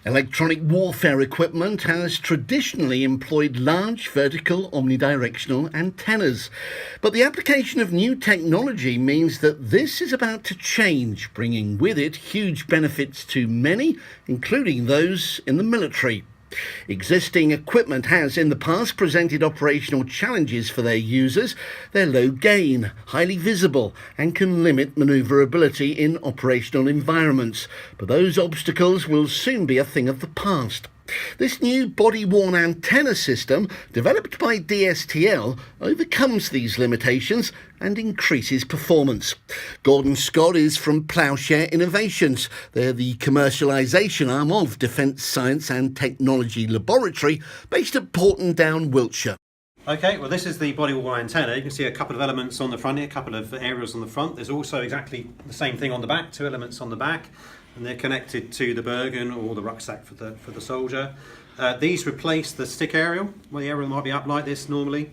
Electronic warfare equipment has traditionally employed large vertical omnidirectional antennas. But the application of new technology means that this is about to change, bringing with it huge benefits to many, including those in the military. Existing equipment has in the past presented operational challenges for their users. They're low gain, highly visible, and can limit manoeuvrability in operational environments. But those obstacles will soon be a thing of the past. This new body-worn antenna system, developed by DSTL, overcomes these limitations and increases performance. Gordon Scott is from Ploughshare Innovations. They're the commercialisation arm of Defence Science and Technology Laboratory, based at Porton Down, Wiltshire. Okay, well this is the body-worn antenna. You can see a couple of elements on the front here, a couple of aerials on the front. There's also exactly the same thing on the back, two elements on the back, and they're connected to the Bergen or the rucksack for the soldier. These replace the stick aerial. Well, the aerial might be up like this normally.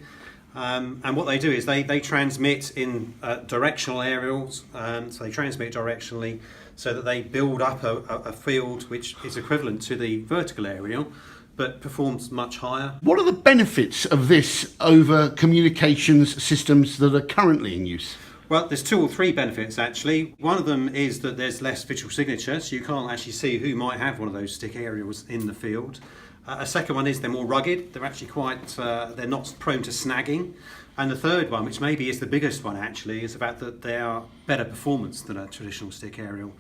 And what they do is they transmit in directional aerials, so they transmit directionally so that they build up a field which is equivalent to the vertical aerial, but performs much higher. What are the benefits of this over communications systems that are currently in use? Well, there's two or three benefits actually. One of them is that there's less visual signature, so you can't actually see who might have one of those stick aerials in the field. A second one is they're more rugged. They're actually they're not prone to snagging. And the third one, which maybe is the biggest one actually, is about that they are better performance than a traditional stick aerial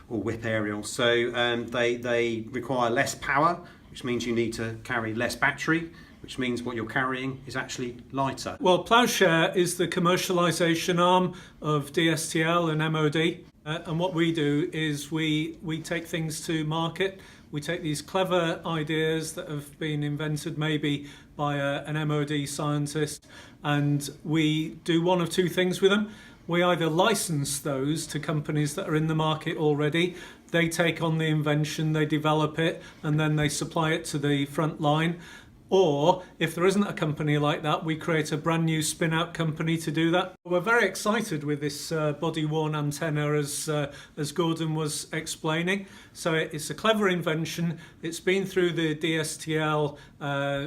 or whip aerial. So they require less power, which means you need to carry less battery, which means what you're carrying is actually lighter. Well, Ploughshare is the commercialisation arm of DSTL and MOD. And what we do is we take things to market. We take these clever ideas that have been invented maybe by an MOD scientist, and we do one of two things with them. We either license those to companies that are in the market already. They take on the invention, they develop it, and then they supply it to the front line. Or, if there isn't a company like that, we create a brand new spin-out company to do that. We're very excited with this body-worn antenna, as Gordon was explaining. So it's a clever invention. It's been through the DSTL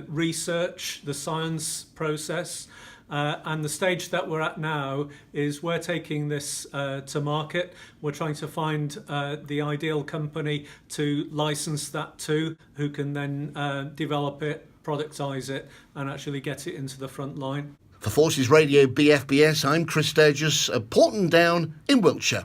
research, the science process. And the stage that we're at now is we're taking this to market. We're trying to find the ideal company to license that to, who can then develop it, productise it, and actually get it into the front line. For Forces Radio BFBS, I'm Chris Sturgis at Porton Down in Wiltshire.